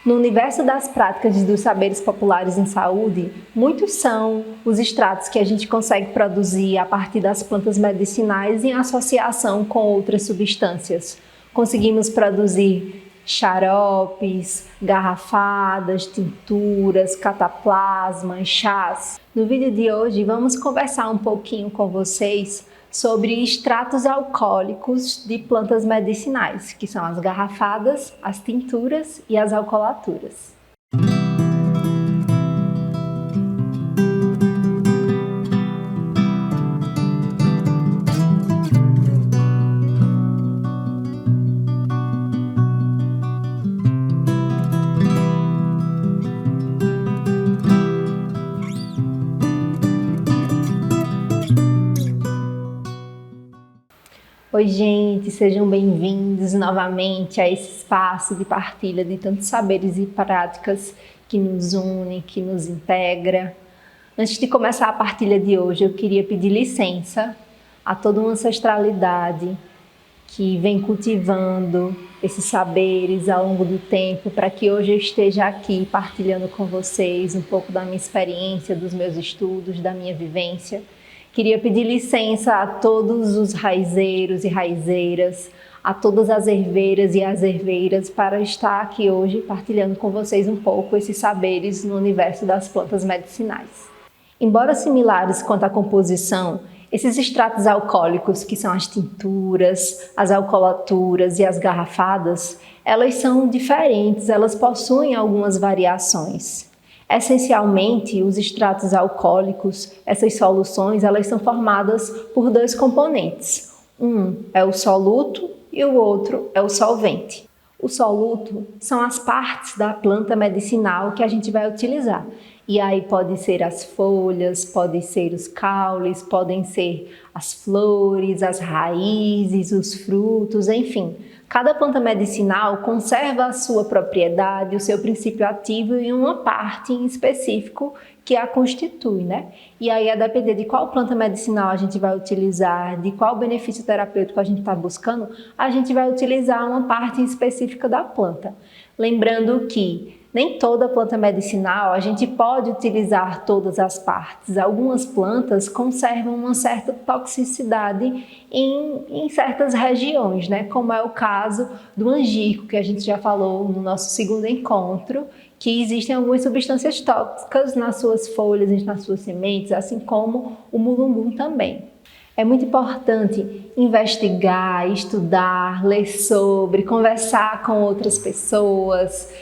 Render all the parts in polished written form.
No universo das práticas e dos saberes populares em saúde, muitos são os extratos que a gente consegue produzir a partir das plantas medicinais em associação com outras substâncias. Conseguimos produzir xaropes, garrafadas, tinturas, cataplasmas, chás. No vídeo de hoje vamos conversar um pouquinho com vocês sobre extratos alcoólicos de plantas medicinais, que são as garrafadas, as tinturas e as alcoolaturas. Oi gente, sejam bem-vindos novamente a esse espaço de partilha de tantos saberes e práticas que nos une, que nos integra. Antes de começar a partilha de hoje, eu queria pedir licença a toda uma ancestralidade que vem cultivando esses saberes ao longo do tempo, para que hoje eu esteja aqui partilhando com vocês um pouco da minha experiência, dos meus estudos, da minha vivência. Queria pedir licença a todos os raizeiros e raizeiras, a todas as herveiras e as herveiras para estar aqui hoje partilhando com vocês um pouco esses saberes no universo das plantas medicinais. Embora similares quanto à composição, esses extratos alcoólicos, que são as tinturas, as alcoolaturas e as garrafadas, elas são diferentes, elas possuem algumas variações. Essencialmente, os extratos alcoólicos, essas soluções, elas são formadas por dois componentes. Um é o soluto e o outro é o solvente. O soluto são as partes da planta medicinal que a gente vai utilizar. E aí pode ser as folhas, podem ser os caules, podem ser as flores, as raízes, os frutos, enfim. Cada planta medicinal conserva a sua propriedade, o seu princípio ativo em uma parte em específico que a constitui, né? E aí, a depender de qual planta medicinal a gente vai utilizar, de qual benefício terapêutico a gente está buscando, a gente vai utilizar uma parte específica da planta. Lembrando que nem toda planta medicinal a gente pode utilizar todas as partes. Algumas plantas conservam uma certa toxicidade em certas regiões, né? Como é o caso do angico, que a gente já falou no nosso segundo encontro, que existem algumas substâncias tóxicas nas suas folhas, nas suas sementes, assim como o mulungu também. É muito importante investigar, estudar, ler sobre, conversar com outras pessoas,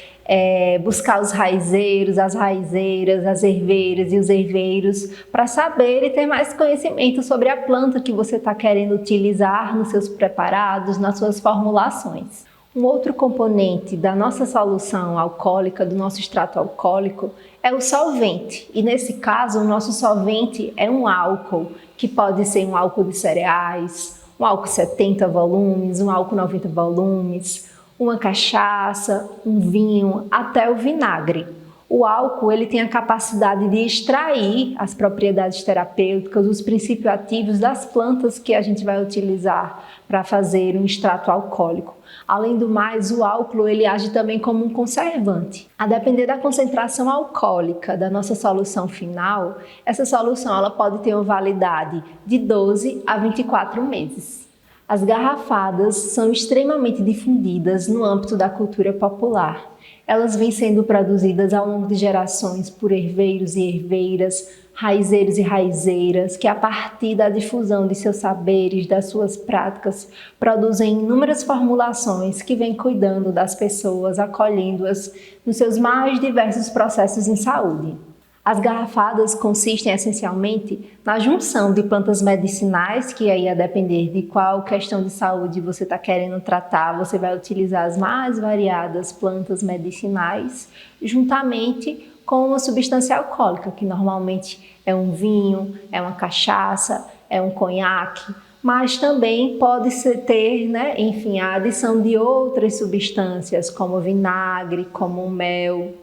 buscar os raizeiros, as raizeiras, as herveiras e os herveiros para saber e ter mais conhecimento sobre a planta que você está querendo utilizar nos seus preparados, nas suas formulações. Um outro componente da nossa solução alcoólica, do nosso extrato alcoólico, é o solvente. E nesse caso, o nosso solvente é um álcool, que pode ser um álcool de cereais, um álcool 70 volumes, um álcool 90 volumes, uma cachaça, um vinho, até o vinagre. O álcool ele tem a capacidade de extrair as propriedades terapêuticas, os princípios ativos das plantas que a gente vai utilizar para fazer um extrato alcoólico. Além do mais, o álcool ele age também como um conservante. A depender da concentração alcoólica da nossa solução final, essa solução ela pode ter uma validade de 12 a 24 meses. As garrafadas são extremamente difundidas no âmbito da cultura popular. Elas vêm sendo produzidas ao longo de gerações por herveiros e herveiras, raizeiros e raizeiras, que a partir da difusão de seus saberes, das suas práticas, produzem inúmeras formulações que vêm cuidando das pessoas, acolhendo-as nos seus mais diversos processos em saúde. As garrafadas consistem essencialmente na junção de plantas medicinais, que aí a depender de qual questão de saúde você está querendo tratar, você vai utilizar as mais variadas plantas medicinais, juntamente com uma substância alcoólica, que normalmente é um vinho, é uma cachaça, é um conhaque, mas também pode ter, enfim, a adição de outras substâncias, como vinagre, como mel.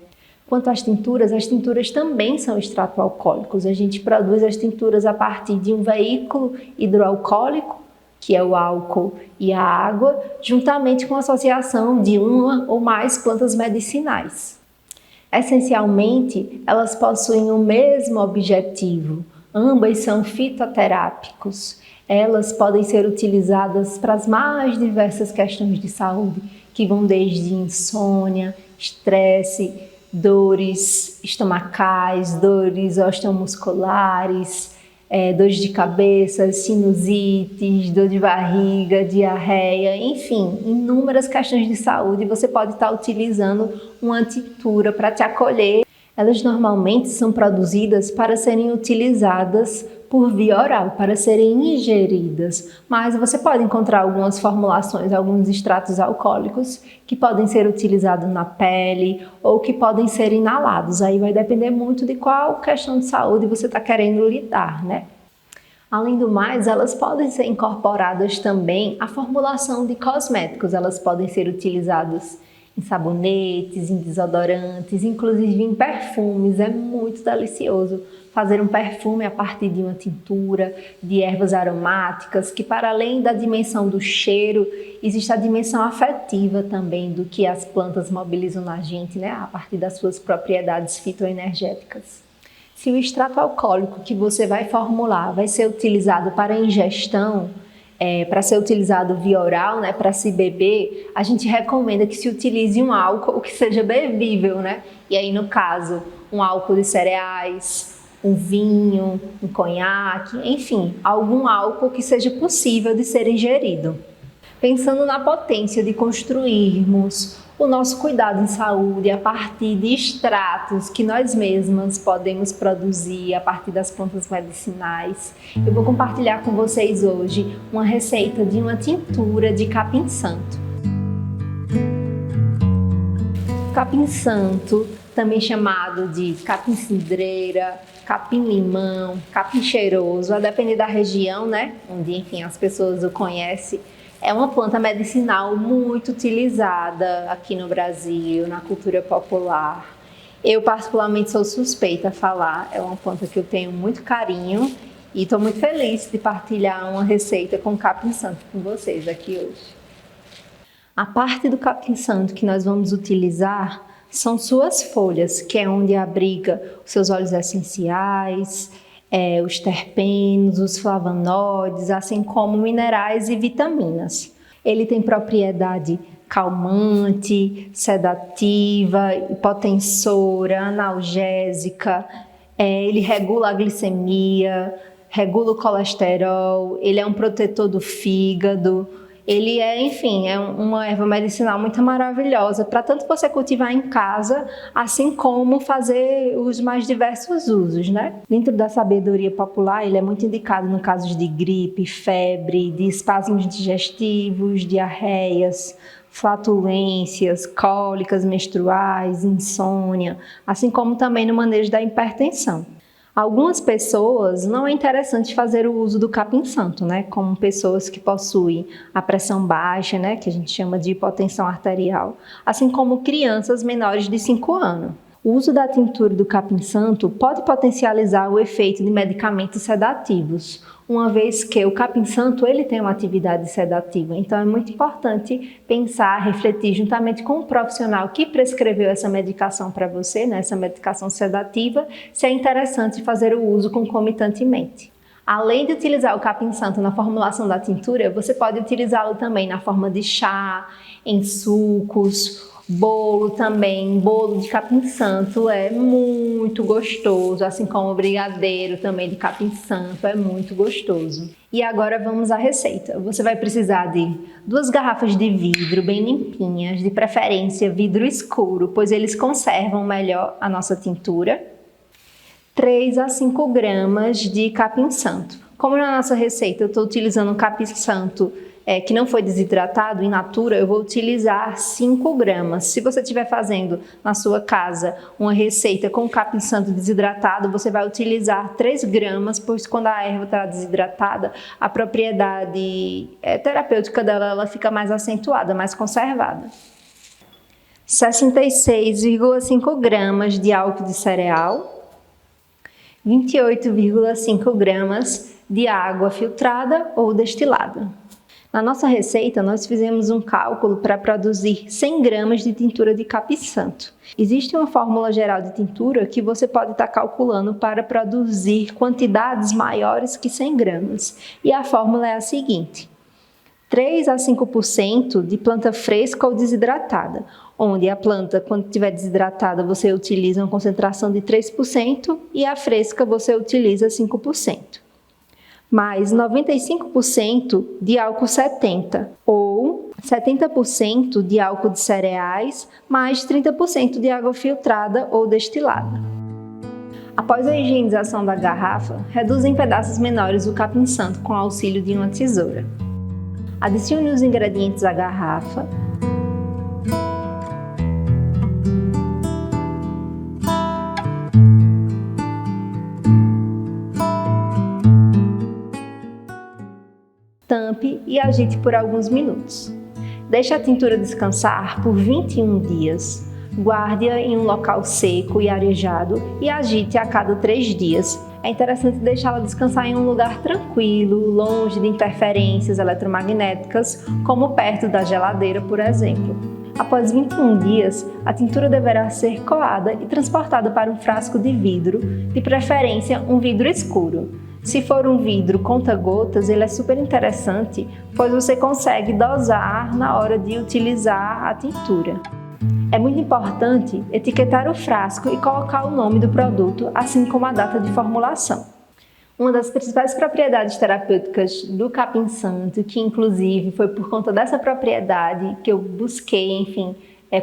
Quanto às tinturas também são extrato-alcoólicos. A gente produz as tinturas a partir de um veículo hidroalcoólico, que é o álcool e a água, juntamente com a associação de uma ou mais plantas medicinais. Essencialmente, elas possuem o mesmo objetivo. Ambas são fitoterápicos. Elas podem ser utilizadas para as mais diversas questões de saúde, que vão desde insônia, estresse, dores estomacais, dores osteomusculares, dores de cabeça, sinusites, dor de barriga, diarreia, enfim, inúmeras questões de saúde. Você pode estar utilizando uma tintura para te acolher. Elas normalmente são produzidas para serem utilizadas por via oral, para serem ingeridas, mas você pode encontrar algumas formulações, alguns extratos alcoólicos que podem ser utilizados na pele ou que podem ser inalados. Aí vai depender muito de qual questão de saúde você está querendo lidar, né? Além do mais, elas podem ser incorporadas também à formulação de cosméticos. Elas podem ser utilizadas em sabonetes, em desodorantes, inclusive em perfumes. É muito delicioso fazer um perfume a partir de uma tintura de ervas aromáticas, que para além da dimensão do cheiro, existe a dimensão afetiva também do que as plantas mobilizam na gente, né? A partir das suas propriedades fitoenergéticas. Se o extrato alcoólico que você vai formular vai ser utilizado para ingestão, para ser utilizado via oral, né, para se beber, a gente recomenda que se utilize um álcool que seja bebível, né? E aí, no caso, um álcool de cereais, um vinho, um conhaque, enfim, algum álcool que seja possível de ser ingerido. Pensando na potência de construirmos o nosso cuidado em saúde a partir de extratos que nós mesmas podemos produzir a partir das plantas medicinais, eu vou compartilhar com vocês hoje uma receita de uma tintura de capim-santo. Capim-santo, também chamado de capim-cidreira, capim-limão, capim-cheiroso, a depender da região, né, onde, enfim, as pessoas o conhecem. É uma planta medicinal muito utilizada aqui no Brasil, na cultura popular. Eu, particularmente, sou suspeita a falar. É uma planta que eu tenho muito carinho e estou muito feliz de partilhar uma receita com capim-santo com vocês aqui hoje. A parte do capim-santo que nós vamos utilizar são suas folhas, que é onde abriga os seus óleos essenciais, os terpenos, os flavonoides, assim como minerais e vitaminas. Ele tem propriedade calmante, sedativa, hipotensora, analgésica, ele regula a glicemia, regula o colesterol, ele é um protetor do fígado. Ele enfim, é uma erva medicinal muito maravilhosa para tanto você cultivar em casa, assim como fazer os mais diversos usos, né? Dentro da sabedoria popular, ele é muito indicado no caso de gripe, febre, de espasmos digestivos, diarreias, flatulências, cólicas menstruais, insônia, assim como também no manejo da hipertensão. Algumas pessoas não é interessante fazer o uso do capim-santo, né? Como pessoas que possuem a pressão baixa, né? Que a gente chama de hipotensão arterial, assim como crianças menores de 5 anos. O uso da tintura do capim-santo pode potencializar o efeito de medicamentos sedativos, uma vez que o capim-santo ele tem uma atividade sedativa. Então é muito importante pensar, refletir juntamente com o profissional que prescreveu essa medicação para você, né, essa medicação sedativa, se é interessante fazer o uso concomitantemente. Além de utilizar o capim-santo na formulação da tintura, você pode utilizá-lo também na forma de chá, em sucos, bolo também. Bolo de capim-santo é muito gostoso, assim como o brigadeiro também de capim-santo é muito gostoso. E agora vamos à receita. Você vai precisar de 2 garrafas de vidro bem limpinhas, de preferência vidro escuro, pois eles conservam melhor a nossa tintura. 3 a 5 gramas de capim-santo. Como na nossa receita eu estou utilizando um capim-santo que não foi desidratado, in natura, eu vou utilizar 5 gramas. Se você estiver fazendo na sua casa uma receita com capim-santo desidratado, você vai utilizar 3 gramas, pois quando a erva está desidratada, a propriedade terapêutica dela ela fica mais acentuada, mais conservada. 66,5 gramas de álcool de cereal, 28,5 gramas de água filtrada ou destilada. Na nossa receita, nós fizemos um cálculo para produzir 100 gramas de tintura de capim-santo. Existe uma fórmula geral de tintura que você pode estar calculando para produzir quantidades maiores que 100 gramas. E a fórmula é a seguinte: 3 a 5% de planta fresca ou desidratada, onde a planta, quando estiver desidratada, você utiliza uma concentração de 3% e a fresca você utiliza 5%. Mais 95% de álcool 70 ou 70% de álcool de cereais, mais 30% de água filtrada ou destilada. Após a higienização da garrafa, reduza em pedaços menores o capim-santo com auxílio de uma tesoura. Adicione os ingredientes à garrafa. Tampe e agite por alguns minutos. Deixe a tintura descansar por 21 dias. Guarde-a em um local seco e arejado e agite a cada 3 dias. É interessante deixá-la descansar em um lugar tranquilo, longe de interferências eletromagnéticas, como perto da geladeira, por exemplo. Após 21 dias, a tintura deverá ser coada e transportada para um frasco de vidro, de preferência um vidro escuro. Se for um vidro conta-gotas, ele é super interessante, pois você consegue dosar na hora de utilizar a tintura. É muito importante etiquetar o frasco e colocar o nome do produto, assim como a data de formulação. Uma das principais propriedades terapêuticas do capim-santo, que inclusive foi por conta dessa propriedade que eu busquei,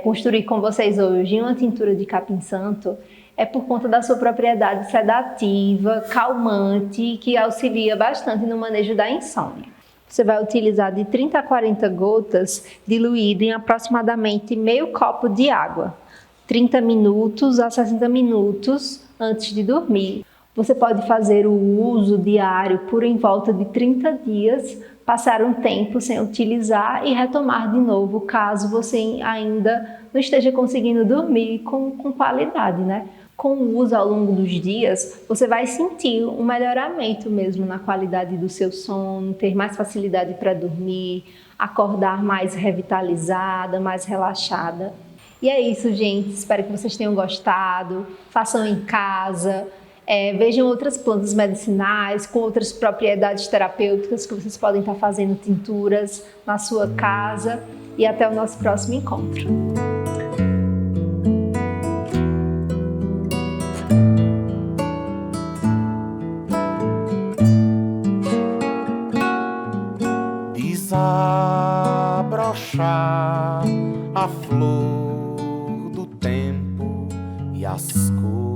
construir com vocês hoje uma tintura de capim-santo, é por conta da sua propriedade sedativa, calmante, que auxilia bastante no manejo da insônia. Você vai utilizar de 30 a 40 gotas diluído em aproximadamente meio copo de água, 30 minutos a 60 minutos antes de dormir. Você pode fazer o uso diário por em volta de 30 dias, passar um tempo sem utilizar e retomar de novo, caso você ainda não esteja conseguindo dormir com qualidade, né? Com o uso ao longo dos dias, você vai sentir um melhoramento mesmo na qualidade do seu sono, ter mais facilidade para dormir, acordar mais revitalizada, mais relaxada. E é isso, gente. Espero que vocês tenham gostado. Façam em casa. Vejam outras plantas medicinais com outras propriedades terapêuticas que vocês podem estar fazendo tinturas na sua casa. E até o nosso próximo encontro. Desabrochar a flor do tempo e as cores